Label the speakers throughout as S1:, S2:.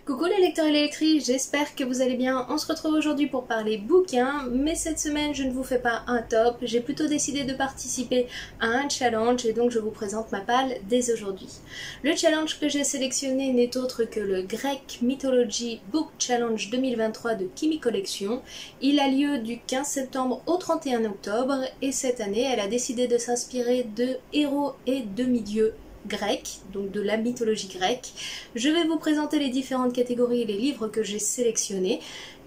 S1: Coucou les lecteurs et les lectrices, j'espère que vous allez bien. On se retrouve aujourd'hui pour parler bouquins, mais cette semaine je ne vous fais pas un top, j'ai plutôt décidé de participer à un challenge et donc je vous présente ma palle dès aujourd'hui. Le challenge que j'ai sélectionné n'est autre que le Greek Mythology Book Challenge 2023 de Kimi Collection. Il a lieu du 15 septembre au 31 octobre et cette année elle a décidé de s'inspirer de héros et demi-dieux grec, donc de la mythologie grecque. Je vais vous présenter les différentes catégories et les livres que j'ai sélectionnés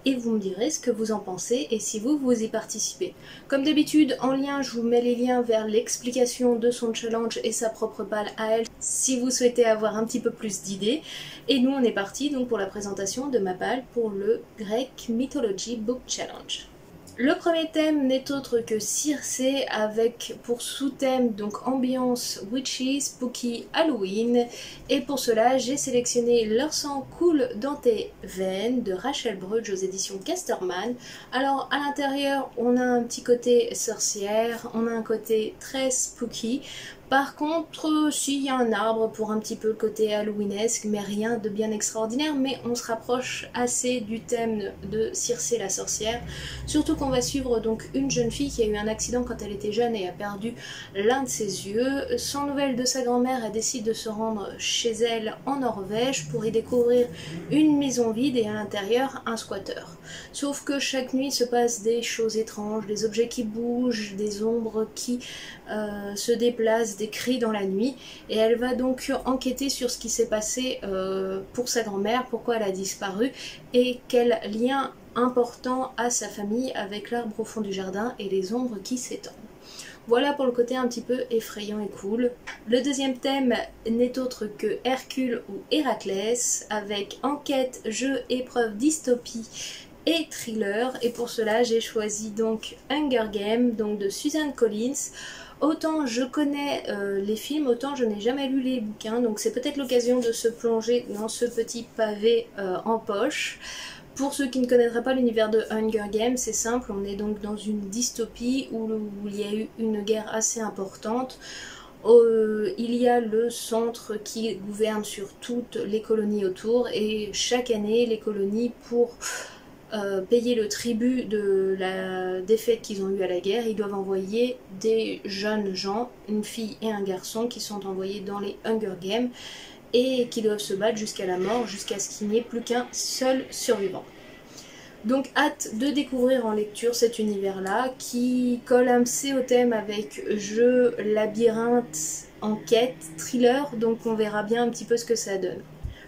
S1: et vous me direz ce que vous en pensez et si vous y participez. Comme d'habitude, en lien, je vous mets les liens vers l'explication de son challenge et sa propre palle à elle si vous souhaitez avoir un petit peu plus d'idées. Et nous, on est parti donc pour la présentation de ma palle pour le Greek Mythology Book Challenge. Le premier thème n'est autre que Circé avec pour sous-thème donc ambiance witchy, spooky, Halloween et pour cela j'ai sélectionné Leur sang coule dans tes veines de Rachel Brudge aux éditions Casterman. Alors à l'intérieur on a un petit côté sorcière, on a un côté très spooky. Par contre, s'il y a un arbre pour un petit peu le côté halloweenesque, mais rien de bien extraordinaire, mais on se rapproche assez du thème de Circé la sorcière. Surtout qu'on va suivre donc une jeune fille qui a eu un accident quand elle était jeune et a perdu l'un de ses yeux. Sans nouvelles de sa grand-mère, elle décide de se rendre chez elle en Norvège pour y découvrir une maison vide et à l'intérieur un squatter. Sauf que chaque nuit se passent des choses étranges, des objets qui bougent, des ombres qui se déplacent, des cris dans la nuit et elle va donc enquêter sur ce qui s'est passé pour sa grand-mère, pourquoi elle a disparu et quel lien important à sa famille avec l'arbre au fond du jardin et les ombres qui s'étendent. Voilà pour le côté un petit peu effrayant et cool. Le deuxième thème n'est autre que Hercule ou Héraclès avec enquête, jeu, épreuve, dystopie et thriller et pour cela j'ai choisi donc Hunger Games donc de Suzanne Collins. Autant je connais les films, autant je n'ai jamais lu les bouquins, donc c'est peut-être l'occasion de se plonger dans ce petit pavé en poche. Pour ceux qui ne connaîtraient pas l'univers de Hunger Games, c'est simple, on est donc dans une dystopie où il y a eu une guerre assez importante. Il y a le centre qui gouverne sur toutes les colonies autour et chaque année les colonies pour payer le tribut de la défaite qu'ils ont eue à la guerre, ils doivent envoyer des jeunes gens, une fille et un garçon qui sont envoyés dans les Hunger Games et qui doivent se battre jusqu'à la mort, jusqu'à ce qu'il n'y ait plus qu'un seul survivant. Donc hâte de découvrir en lecture cet univers-là qui colle assez au thème avec jeu, labyrinthe, enquête, thriller, donc on verra bien un petit peu ce que ça donne.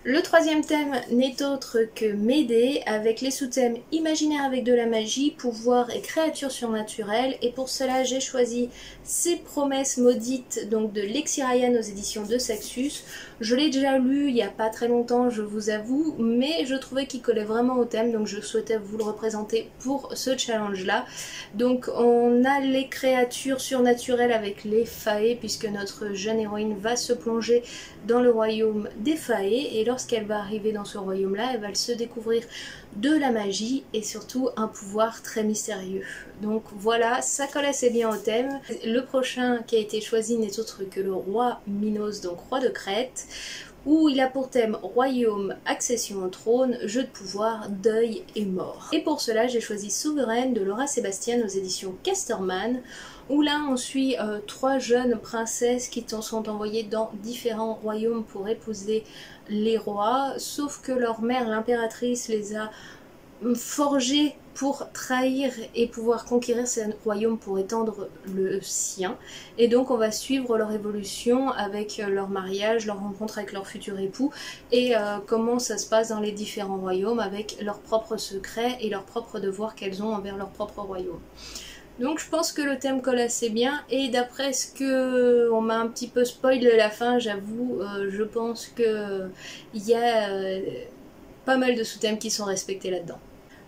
S1: Le troisième thème n'est autre que Médée avec les sous-thèmes imaginaire avec de la magie, pouvoir et créatures surnaturelles et pour cela j'ai choisi Ces promesses maudites donc de Lexi Ryan aux éditions de Saxus. Je l'ai déjà lu il n'y a pas très longtemps je vous avoue mais je trouvais qu'il collait vraiment au thème donc je souhaitais vous le représenter pour ce challenge là. Donc on a les créatures surnaturelles avec les faées puisque notre jeune héroïne va se plonger dans le royaume des faées et lorsqu'elle va arriver dans ce royaume-là, elle va se découvrir de la magie et surtout un pouvoir très mystérieux. Donc voilà, ça colle assez bien au thème. Le prochain qui a été choisi n'est autre que le roi Minos, donc roi de Crète, où il a pour thème royaume, accession au trône, jeu de pouvoir, deuil et mort. Et pour cela, j'ai choisi Souveraine de Laura Sébastien aux éditions Casterman, où là on suit trois jeunes princesses qui sont envoyées dans différents royaumes pour épouser les rois, sauf que leur mère, l'impératrice, les a forgées pour trahir et pouvoir conquérir ces royaumes pour étendre le sien. Et donc on va suivre leur évolution avec leur mariage, leur rencontre avec leur futur époux et comment ça se passe dans les différents royaumes avec leurs propres secrets et leurs propres devoirs qu'elles ont envers leur propre royaume. Donc je pense que le thème colle assez bien et d'après ce que on m'a un petit peu spoilé la fin, j'avoue, je pense que il y a pas mal de sous-thèmes qui sont respectés là-dedans.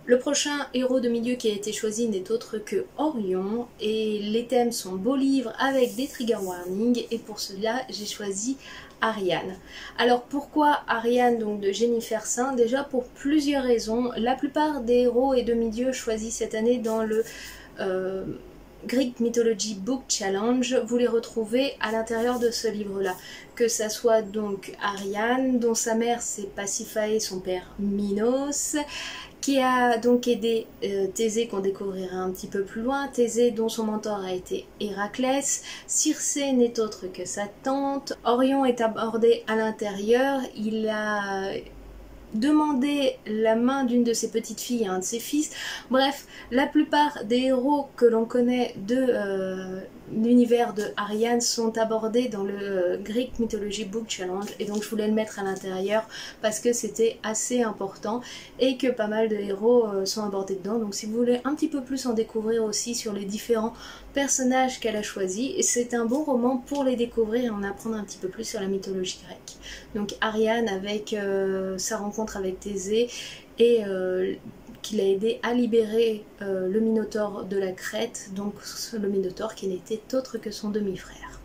S1: Le prochain héros de milieu qui a été choisi n'est autre que Orion et les thèmes sont beaux livres avec des trigger warnings et pour cela j'ai choisi Ariane. Alors pourquoi Ariane donc de Jennifer Saint? Déjà pour plusieurs raisons. La plupart des héros et demi-dieux choisis cette année dans le Greek Mythology Book Challenge, vous les retrouvez à l'intérieur de ce livre-là. Que ça soit donc Ariane, dont sa mère c'est Pasiphae, son père Minos, qui a donc aidé Thésée qu'on découvrira un petit peu plus loin, Thésée dont son mentor a été Héraclès, Circé n'est autre que sa tante, Orion est abordé à l'intérieur, il a demandé la main d'une de ses petites filles à un de ses fils. Bref, la plupart des héros que l'on connaît de l'univers de Ariane sont abordés dans le Greek Mythology Book Challenge, et donc je voulais le mettre à l'intérieur parce que c'était assez important et que pas mal de héros sont abordés dedans. Donc si vous voulez un petit peu plus en découvrir aussi sur les différents personnages qu'elle a choisis, c'est un bon roman pour les découvrir et en apprendre un petit peu plus sur la mythologie grecque. Donc Ariane avec sa rencontre avec Thésée et qui l'a aidé à libérer le Minotaure de la Crète, donc le Minotaure qui n'était autre que son demi-frère.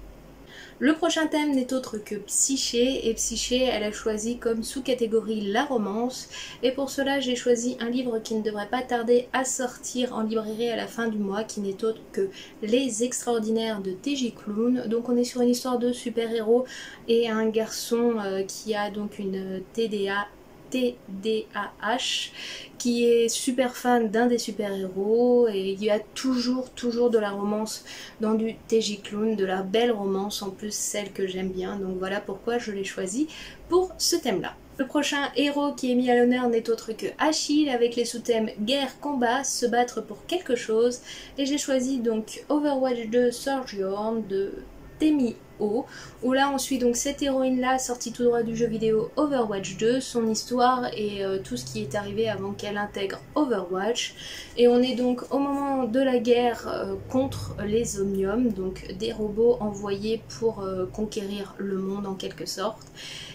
S1: Le prochain thème n'est autre que Psyché, et Psyché, elle a choisi comme sous-catégorie la romance, et pour cela j'ai choisi un livre qui ne devrait pas tarder à sortir en librairie à la fin du mois, qui n'est autre que Les Extraordinaires de T.J. Klune. Donc on est sur une histoire de super-héros et un garçon qui a donc une TDAH, qui est super fan d'un des super-héros, et il y a toujours de la romance dans du T.J. Klune, de la belle romance, en plus celle que j'aime bien, donc voilà pourquoi je l'ai choisi pour ce thème-là. Le prochain héros qui est mis à l'honneur n'est autre que Achille, avec les sous-thèmes guerre, combat, se battre pour quelque chose, et j'ai choisi donc Overwatch 2 Sojourn de Temi O, où là on suit donc cette héroïne là sortie tout droit du jeu vidéo Overwatch 2, son histoire et tout ce qui est arrivé avant qu'elle intègre Overwatch, et on est donc au moment de la guerre contre les Omniums, donc des robots envoyés pour conquérir le monde en quelque sorte,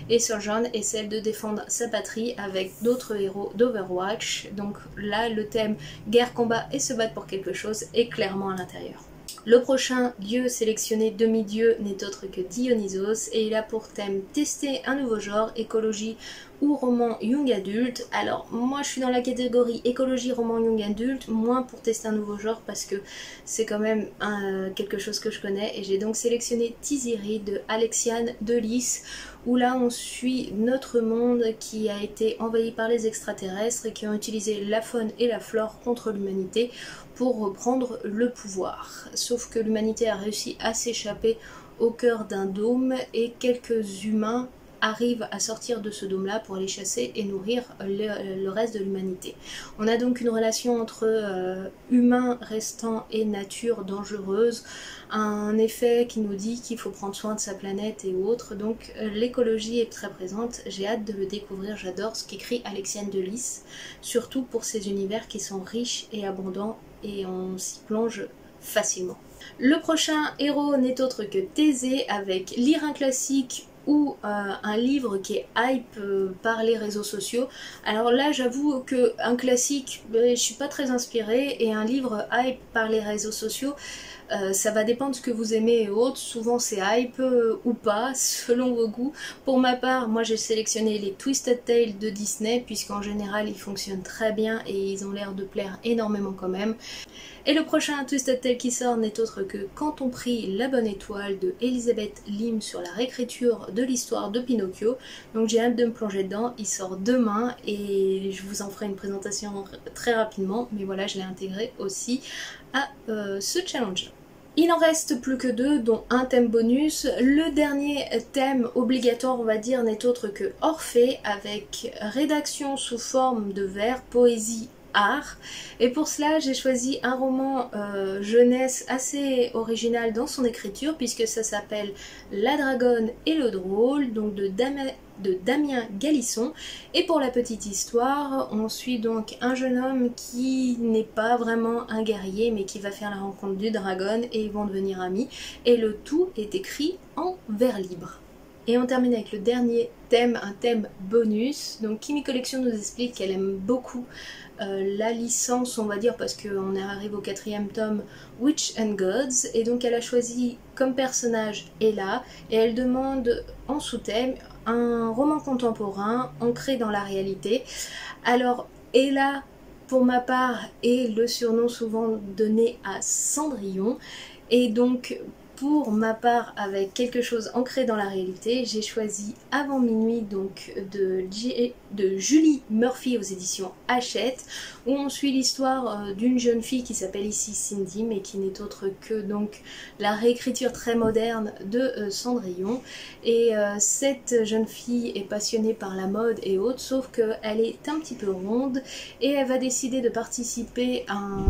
S1: et Sojourn essaie de défendre sa patrie avec d'autres héros d'Overwatch. Donc là le thème guerre, combat et se battre pour quelque chose est clairement à l'intérieur. Le prochain dieu sélectionné demi-dieu n'est autre que Dionysos, et il a pour thème tester un nouveau genre, écologie ou roman young adulte. Alors moi je suis dans la catégorie écologie, roman young adulte, moins pour tester un nouveau genre parce que c'est quand même quelque chose que je connais, et j'ai donc sélectionné Tiziri de Alexiane de Lys, où là on suit notre monde qui a été envahi par les extraterrestres et qui ont utilisé la faune et la flore contre l'humanité pour reprendre le pouvoir. Sauf que l'humanité a réussi à s'échapper au cœur d'un dôme, et quelques humains arrivent à sortir de ce dôme-là pour aller chasser et nourrir le reste de l'humanité. On a donc une relation entre humains restants et nature dangereuse, un effet qui nous dit qu'il faut prendre soin de sa planète et autres, donc l'écologie est très présente, j'ai hâte de le découvrir, j'adore ce qu'écrit Alexiane de Lys, surtout pour ces univers qui sont riches et abondants et on s'y plonge facilement. Le prochain héros n'est autre que Thésée, avec lire un classique ou un livre qui est hype par les réseaux sociaux. Alors là j'avoue que un classique, je suis pas très inspirée, et un livre hype par les réseaux sociaux, ça va dépendre de ce que vous aimez et autres, souvent c'est hype ou pas, selon vos goûts. Pour ma part, moi j'ai sélectionné les Twisted Tales de Disney, puisqu'en général ils fonctionnent très bien et ils ont l'air de plaire énormément quand même. Et le prochain Twisted Tale qui sort n'est autre que Quand on prie la bonne étoile de Elisabeth Lim, sur la réécriture de l'histoire de Pinocchio. Donc j'ai hâte de me plonger dedans, il sort demain et je vous en ferai une présentation très rapidement, mais voilà, je l'ai intégré aussi à ce challenge. Il en reste plus que deux, dont un thème bonus. Le dernier thème obligatoire, on va dire, n'est autre que Orphée, avec rédaction sous forme de vers, poésie, art. Et pour cela, j'ai choisi un roman jeunesse assez original dans son écriture, puisque ça s'appelle La Dragonne et le Drôle, donc de Damien Galisson. Et pour la petite histoire, on suit donc un jeune homme qui n'est pas vraiment un guerrier, mais qui va faire la rencontre du dragon et ils vont devenir amis. Et le tout est écrit en vers libre. Et on termine avec le dernier thème, un thème bonus. Donc Kimi Collection nous explique qu'elle aime beaucoup la licence, on va dire, parce qu'on arrive au 4e tome, Witch and Gods, et donc elle a choisi comme personnage Ella, et elle demande en sous-thème un roman contemporain ancré dans la réalité. Alors Ella pour ma part est le surnom souvent donné à Cendrillon. Et donc pour ma part, avec quelque chose ancré dans la réalité, j'ai choisi Avant minuit donc de Julie Murphy aux éditions Hachette, où on suit l'histoire d'une jeune fille qui s'appelle ici Cindy, mais qui n'est autre que donc la réécriture très moderne de Cendrillon. Et cette jeune fille est passionnée par la mode et autres, sauf qu'elle est un petit peu ronde et elle va décider de participer à un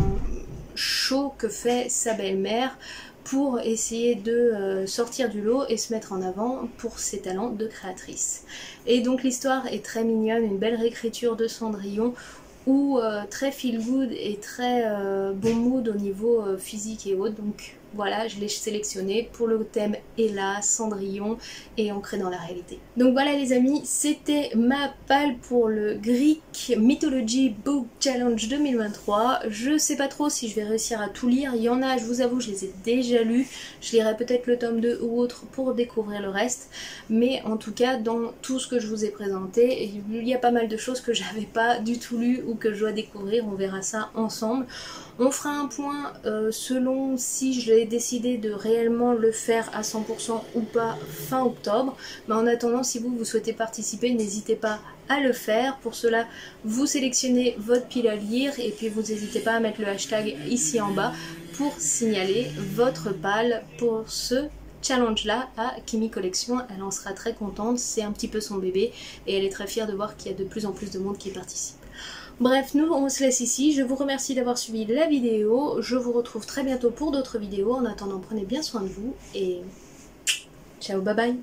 S1: show que fait sa belle-mère pour essayer de sortir du lot et se mettre en avant pour ses talents de créatrice. Et donc l'histoire est très mignonne, une belle réécriture de Cendrillon, ou très feel good et très bon mood au niveau physique et autres. Donc voilà, je l'ai sélectionné pour le thème Ella, Cendrillon et ancré dans la réalité. Donc voilà les amis, c'était ma palle pour le Greek Mythology Book Challenge 2023. Je sais pas trop si je vais réussir à tout lire. Il y en a, je vous avoue, je les ai déjà lus. Je lirai peut-être le tome 2 ou autre pour découvrir le reste. Mais en tout cas, dans tout ce que je vous ai présenté, il y a pas mal de choses que j'avais pas du tout lues ou que je dois découvrir. On verra ça ensemble. On fera un point selon si j'ai décidé de réellement le faire à 100% ou pas fin octobre. Mais en attendant, si vous souhaitez participer, n'hésitez pas à le faire. Pour cela, vous sélectionnez votre pile à lire et puis vous n'hésitez pas à mettre le hashtag ici en bas pour signaler votre palle pour ce challenge là à Kimi Collection. Elle en sera très contente, c'est un petit peu son bébé et elle est très fière de voir qu'il y a de plus en plus de monde qui participe. Bref, nous on se laisse ici, je vous remercie d'avoir suivi la vidéo, je vous retrouve très bientôt pour d'autres vidéos, en attendant prenez bien soin de vous et ciao, bye bye.